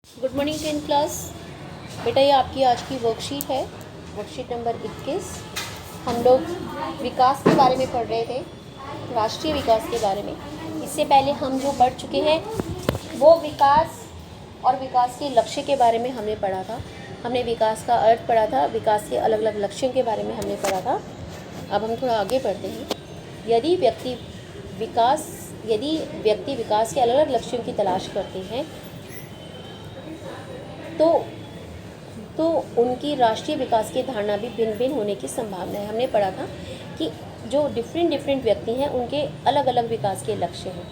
Good morning 10th class. बेटा ये आपकी आज की वर्कशीट है, वर्कशीट नंबर 21। हम लोग विकास के बारे में पढ़ रहे थे, राष्ट्रीय विकास के बारे में। इससे पहले हम जो पढ़ चुके हैं वो विकास और विकास के लक्ष्य के बारे में हमने पढ़ा था। हमने विकास का अर्थ पढ़ा था, विकास के अलग अलग लक्ष्यों के बारे में हमने पढ़ा था। अब हम थोड़ा आगे बढ़ते हैं। यदि व्यक्ति विकास के अलग अलग लक्ष्यों की तलाश करते हैं तो उनकी राष्ट्रीय विकास की धारणा भी भिन्न भिन्न होने की संभावना है। हमने पढ़ा था कि जो डिफरेंट व्यक्ति हैं उनके अलग अलग विकास के लक्ष्य हैं।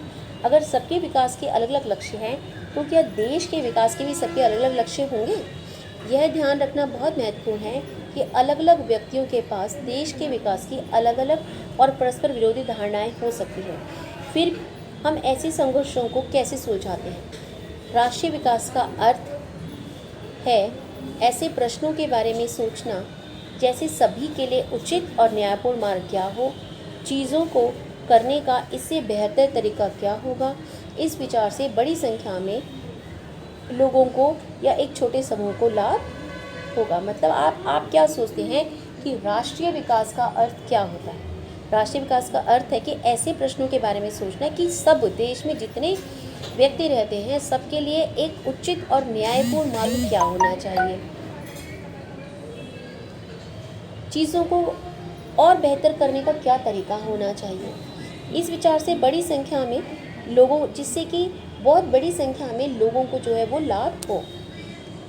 अगर सबके विकास के अलग अलग लक्ष्य हैं तो क्या देश के विकास के भी सबके अलग अलग लक्ष्य होंगे? यह ध्यान रखना बहुत महत्वपूर्ण है कि अलग अलग व्यक्तियों के पास देश के विकास की अलग अलग और परस्पर विरोधी धारणाएं हो सकती हैं। फिर हम ऐसे संघर्षों को कैसे सुलझाते हैं? राष्ट्रीय विकास का अर्थ है ऐसे प्रश्नों के बारे में सोचना जैसे सभी के लिए उचित और न्यायपूर्ण मार्ग क्या हो, चीज़ों को करने का इससे बेहतर तरीका क्या होगा। इस विचार से बड़ी संख्या में लोगों को या एक छोटे समूह को लाभ होगा। मतलब आप क्या सोचते हैं कि राष्ट्रीय विकास का अर्थ क्या होता है? राष्ट्रीय विकास का अर्थ है कि ऐसे प्रश्नों के बारे में सोचना कि सब देश में जितने व्यक्ति रहते हैं सबके लिए एक उचित और न्यायपूर्ण मार्ग क्या होना चाहिए, चीज़ों को और बेहतर करने का क्या तरीका होना चाहिए। इस विचार से बड़ी संख्या में लोगों जिससे कि बहुत बड़ी संख्या में लोगों को जो है वो लाभ हो।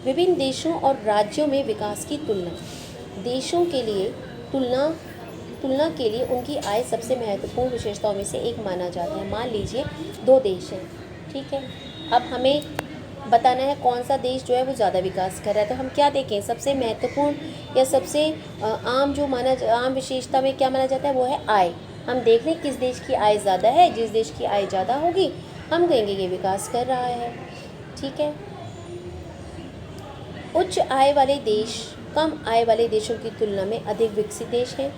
विभिन्न देशों और राज्यों में विकास की तुलना, देशों के लिए तुलना के लिए उनकी आय सबसे महत्वपूर्ण विशेषताओं में से एक माना जाता है। मान लीजिए दो देश हैं, ठीक है। अब हमें बताना है कौन सा देश जो है वो ज़्यादा विकास कर रहा है। तो हम क्या देखें, सबसे महत्वपूर्ण या सबसे आम विशेषता में क्या माना जाता है, वो है आय। हम देख लें किस देश की आय ज़्यादा है। जिस देश की आय ज़्यादा होगी हम कहेंगे ये विकास कर रहा है, ठीक है। उच्च आय वाले देश कम आय वाले देशों की तुलना में अधिक विकसित देश हैं।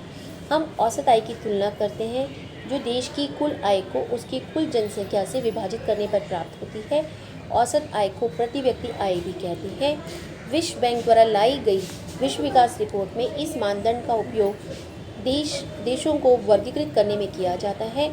हम औसत आय की तुलना करते हैं जो देश की कुल आय को उसकी कुल जनसंख्या से विभाजित करने पर प्राप्त होती है। औसत आय को प्रति व्यक्ति आय भी कहते हैं। विश्व बैंक द्वारा लाई गई विश्व विकास रिपोर्ट में इस मानदंड का उपयोग देशों को वर्गीकृत करने में किया जाता है।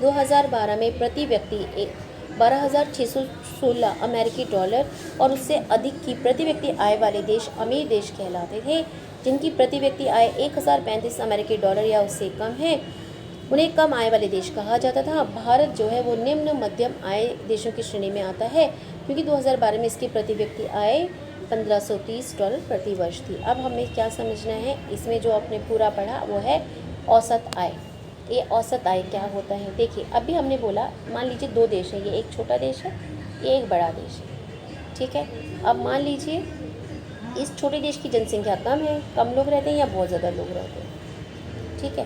2012 में प्रति व्यक्ति 12,616 अमेरिकी डॉलर और उससे अधिक की प्रति व्यक्ति आय वाले देश अमीर देश कहलाते थे। जिनकी प्रति व्यक्ति आय 1,035 अमेरिकी डॉलर या उससे कम है उन्हें कम आय वाले देश कहा जाता था। भारत जो है वो निम्न मध्यम आय देशों की श्रेणी में आता है क्योंकि 2012 में इसकी प्रति व्यक्ति आय 1,530 डॉलर प्रति वर्ष थी। अब हमें क्या समझना है, इसमें जो आपने पूरा पढ़ा वो है औसत आय। ये औसत आय क्या होता है? देखिए अभी हमने बोला, मान लीजिए दो देश है, ये एक छोटा देश है, ये एक बड़ा देश है, ठीक है। अब मान लीजिए इस छोटे देश की जनसंख्या कम है, कम लोग रहते हैं या बहुत ज़्यादा लोग रहते हैं, ठीक है।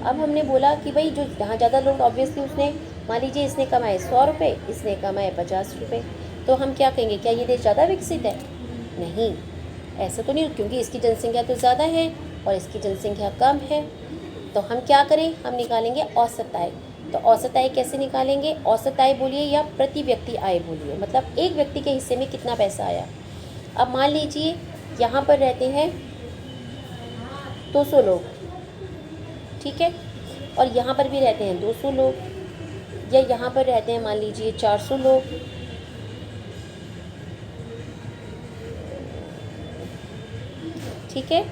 अब हमने बोला कि भाई जो जहाँ ज़्यादा लोग, ऑब्वियसली उसने, मान लीजिए इसने कमाए 100 रुपये, इसने कमाए 50 रुपये, तो हम क्या कहेंगे, क्या ये देश ज़्यादा विकसित है? नहीं, ऐसा तो नहीं, क्योंकि इसकी जनसंख्या तो ज़्यादा है और इसकी जनसंख्या कम है। तो हम क्या करें, हम निकालेंगे औसत आय। तो औसत आय कैसे निकालेंगे? औसत आय बोलिए या प्रति व्यक्ति आय बोलिए, मतलब एक व्यक्ति के हिस्से में कितना पैसा आया। अब मान लीजिए यहाँ पर रहते हैं 200 लोग, ठीक है, और यहाँ पर भी रहते हैं 200 लोग, या यहाँ पर रहते हैं मान लीजिए 400 लोग, ठीक है।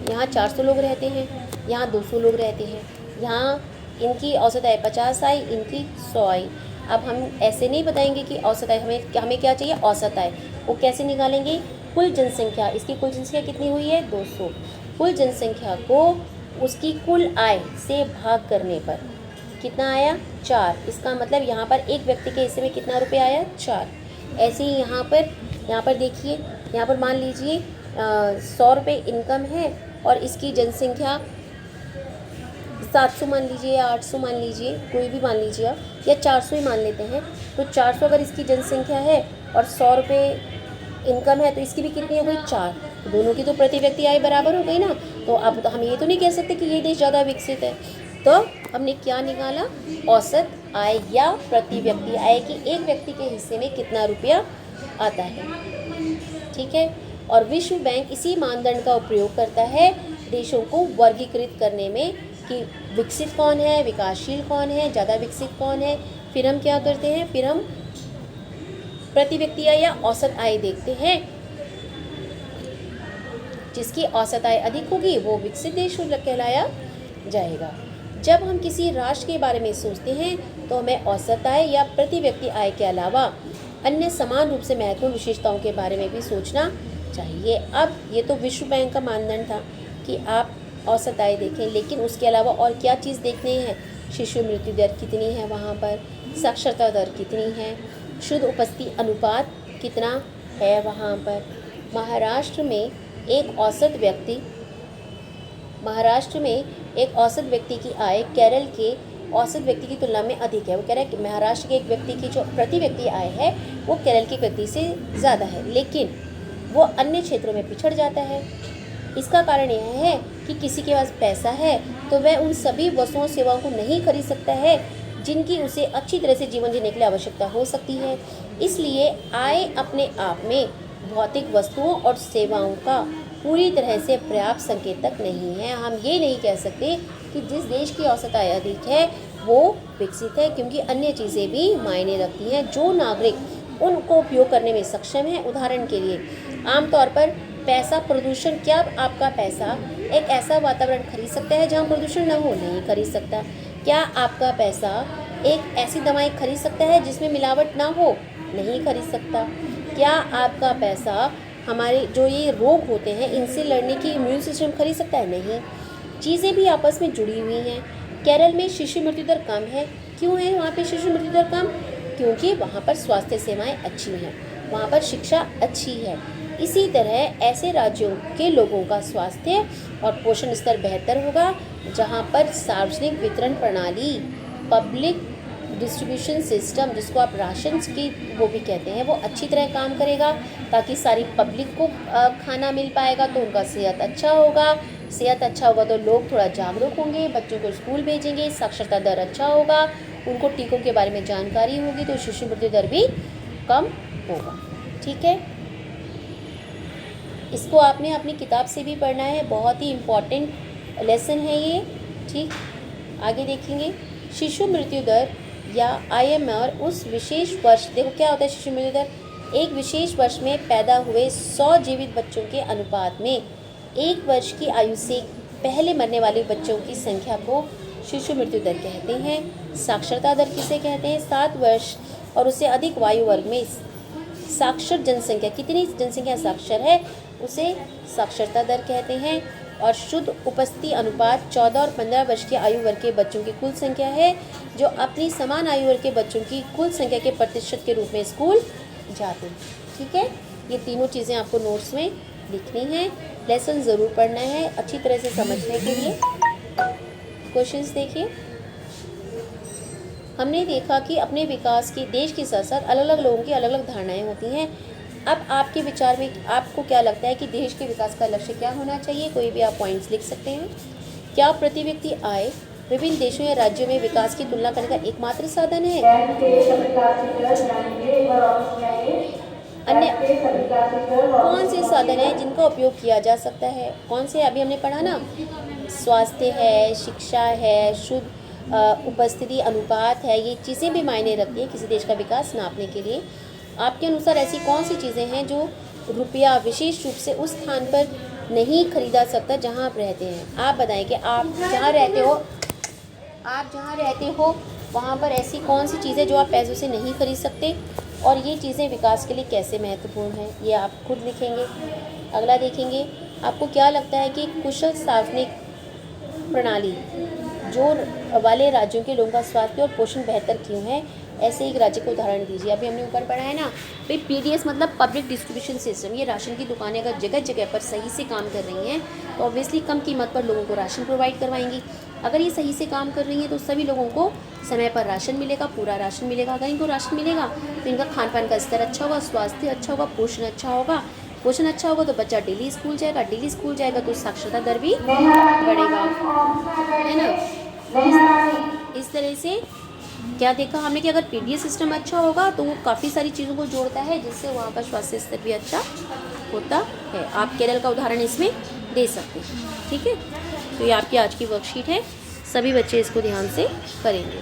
यहाँ 400 लोग रहते हैं, यहाँ 200 लोग रहते हैं, यहाँ इनकी औसत आय 50 आई, इनकी 100 आई। अब हम ऐसे नहीं बताएंगे कि औसत आय, हमें क्या चाहिए, औसत आय। वो कैसे निकालेंगे? कुल जनसंख्या, इसकी कुल जनसंख्या कितनी हुई है, 200। कुल जनसंख्या को उसकी कुल आय से भाग करने पर कितना आया, 4। इसका मतलब यहाँ पर एक व्यक्ति के हिस्से में कितना रुपया आया, 4। ऐसे ही यहाँ पर देखिए, यहाँ पर मान लीजिए 100 रुपये इनकम है और इसकी जनसंख्या 700 मान लीजिए या 800 मान लीजिए, कोई भी मान लीजिए आप, या 400 ही मान लेते हैं। तो 400 अगर इसकी जनसंख्या है और 100 रुपये इनकम है तो इसकी भी कितनी हो गई, 4। दोनों की तो प्रति व्यक्ति आय बराबर हो गई ना। तो अब हम ये तो नहीं कह सकते कि ये देश ज़्यादा विकसित है। तो हमने क्या निकाला, औसत आय या प्रति व्यक्ति आय कि एक व्यक्ति के हिस्से में कितना रुपया आता है। ठीक है, और विश्व बैंक इसी मानदंड का उपयोग करता है देशों को वर्गीकृत करने में कि विकसित कौन है, विकासशील कौन है, ज़्यादा विकसित कौन है। फिर हम क्या करते हैं, फिर हम प्रति व्यक्ति आय या औसत आय देखते हैं। जिसकी औसत आय अधिक होगी वो विकसित देश कहलाया जाएगा। जब हम किसी राष्ट्र के बारे में सोचते हैं तो हमें औसत आय या प्रति व्यक्ति आय के अलावा अन्य समान रूप से महत्वपूर्ण विशेषताओं के बारे में भी सोचना चाहिए। अब ये तो विश्व बैंक का मानदंड था कि आप औसत आय देखें, लेकिन उसके अलावा और क्या चीज़ देखनी है। शिशु मृत्यु दर कितनी है वहाँ पर, साक्षरता दर कितनी है, शुद्ध उपस्थिति अनुपात कितना है वहाँ पर। महाराष्ट्र में एक औसत व्यक्ति की आय केरल के औसत व्यक्ति की तुलना में अधिक है। वो कह रहा है कि महाराष्ट्र के एक व्यक्ति की जो प्रति व्यक्ति आय है वो केरल के व्यक्ति से ज़्यादा है, लेकिन वो अन्य क्षेत्रों में पिछड़ जाता है। इसका कारण यह है कि किसी के पास पैसा है तो वह उन सभी वस्तुओं सेवाओं को नहीं खरीद सकता है जिनकी उसे अच्छी तरह से जीवन जीने के लिए आवश्यकता हो सकती है। इसलिए आय अपने आप में भौतिक वस्तुओं और सेवाओं का पूरी तरह से पर्याप्त संकेतक नहीं है। हम ये नहीं कह सकते कि जिस देश की औसत आय अधिक है वो विकसित है, क्योंकि अन्य चीज़ें भी मायने रखती हैं जो नागरिक उनको उपयोग करने में सक्षम है। उदाहरण के लिए आमतौर पर पैसा प्रदूषण, क्या आपका पैसा एक ऐसा वातावरण खरीद सकता है जहाँ प्रदूषण न हो? नहीं खरीद सकता। क्या आपका पैसा एक ऐसी दवाई खरीद सकता है जिसमें मिलावट ना हो? नहीं खरीद सकता। क्या आपका पैसा हमारे जो ये रोग होते हैं इनसे लड़ने की इम्यून सिस्टम खरीद सकता है? नहीं। चीज़ें भी आपस में जुड़ी हुई हैं। केरल में शिशु मृत्यु दर कम है। क्यों है वहाँ पे शिशु मृत्यु दर कम? क्योंकि वहाँ पर स्वास्थ्य सेवाएं अच्छी हैं, वहाँ पर शिक्षा अच्छी है। इसी तरह ऐसे राज्यों के लोगों का स्वास्थ्य और पोषण स्तर बेहतर होगा जहाँ पर सार्वजनिक वितरण प्रणाली, पब्लिक डिस्ट्रीब्यूशन सिस्टम, जिसको आप राशन की वो भी कहते हैं, वो अच्छी तरह काम करेगा ताकि सारी पब्लिक को खाना मिल पाएगा, तो उनका सेहत अच्छा होगा। सेहत अच्छा होगा तो लोग थोड़ा जागरूक होंगे, बच्चों को स्कूल भेजेंगे, साक्षरता दर अच्छा होगा, उनको टीकों के बारे में जानकारी होगी तो शिशु मृत्यु दर भी कम होगा। ठीक है, इसको आपने अपनी किताब से भी पढ़ना है, बहुत ही इम्पॉर्टेंट लेसन है ये। ठीक, आगे देखेंगे। शिशु मृत्यु दर या IMR उस विशेष वर्ष, देखो क्या होता है शिशु मृत्यु दर, एक विशेष वर्ष में पैदा हुए 100 जीवित बच्चों के अनुपात में एक वर्ष की आयु से पहले मरने वाले बच्चों की संख्या को शिशु मृत्यु दर कहते हैं। साक्षरता दर किसे कहते हैं? 7 वर्ष और उससे अधिक आयु वर्ग में साक्षर जनसंख्या, कितनी जनसंख्या साक्षर है उसे साक्षरता दर कहते हैं। और शुद्ध उपस्थिति अनुपात 14 और 15 वर्ष की आयु वर्ग के बच्चों की कुल संख्या है जो अपनी समान आयु वर्ग के बच्चों की कुल संख्या के प्रतिशत के रूप में स्कूल जाते हैं। ठीक है, ये तीनों चीज़ें आपको नोट्स में लिखनी है, लेसन ज़रूर पढ़ना है अच्छी तरह से समझने के लिए। क्वेश्चंस देखिए। हमने देखा कि अपने विकास की देश के साथ साथ अलग अलग लोगों की अलग अलग धारणाएं होती हैं। अब आपके विचार में आपको क्या लगता है कि देश के विकास का लक्ष्य क्या होना चाहिए? कोई भी आप पॉइंट्स लिख सकते हैं। क्या प्रति व्यक्ति आय विभिन्न देशों या राज्यों में विकास की तुलना करने का एकमात्र साधन है? अन्य कौन से साधन हैं जिनका उपयोग किया जा सकता है? कौन से अभी हमने पढ़ा ना, स्वास्थ्य है, शिक्षा है, शुद्ध उपस्थिति अनुपात है, ये चीज़ें भी मायने रखती हैं किसी देश का विकास नापने के लिए। आपके अनुसार ऐसी कौन सी चीज़ें हैं जो रुपया विशेष रूप से उस स्थान पर नहीं खरीदा सकता जहां आप रहते हैं? आप बताएं कि आप जहां रहते हो वहां पर ऐसी कौन सी चीज़ें जो आप पैसों से नहीं खरीद सकते और ये चीज़ें विकास के लिए कैसे महत्वपूर्ण हैं, ये आप खुद लिखेंगे। अगला देखेंगे, आपको क्या लगता है कि कुशल सार्वजनिक प्रणाली जो वाले राज्यों के लोगों का स्वास्थ्य और पोषण बेहतर क्यों है? ऐसे एक राज्य को उदाहरण दीजिए। अभी हमने ऊपर पढ़ा है ना भाई, PDS मतलब पब्लिक डिस्ट्रीब्यूशन सिस्टम। ये राशन की दुकानें अगर जगह जगह पर सही से काम कर रही हैं तो ऑब्वियसली कम कीमत पर लोगों को राशन प्रोवाइड करवाएंगी। अगर ये सही से काम कर रही हैं तो सभी लोगों को समय पर राशन मिलेगा, पूरा राशन मिलेगा। अगर इनको राशन मिलेगा तो इनका खान पान का स्तर अच्छा होगा, स्वास्थ्य अच्छा होगा, पोषण अच्छा होगा। पोषण अच्छा होगा तो बच्चा डेली स्कूल जाएगा तो साक्षरता दर भी बढ़ेगा, है ना। इस तरह से क्या देखा हमने कि अगर पीडीएस सिस्टम अच्छा होगा तो वो काफ़ी सारी चीज़ों को जोड़ता है, जिससे वहाँ का स्वास्थ्य स्तर भी अच्छा होता है। आप केरल का उदाहरण इसमें दे सकते हैं। ठीक है, तो ये आपकी आज की वर्कशीट है, सभी बच्चे इसको ध्यान से करेंगे।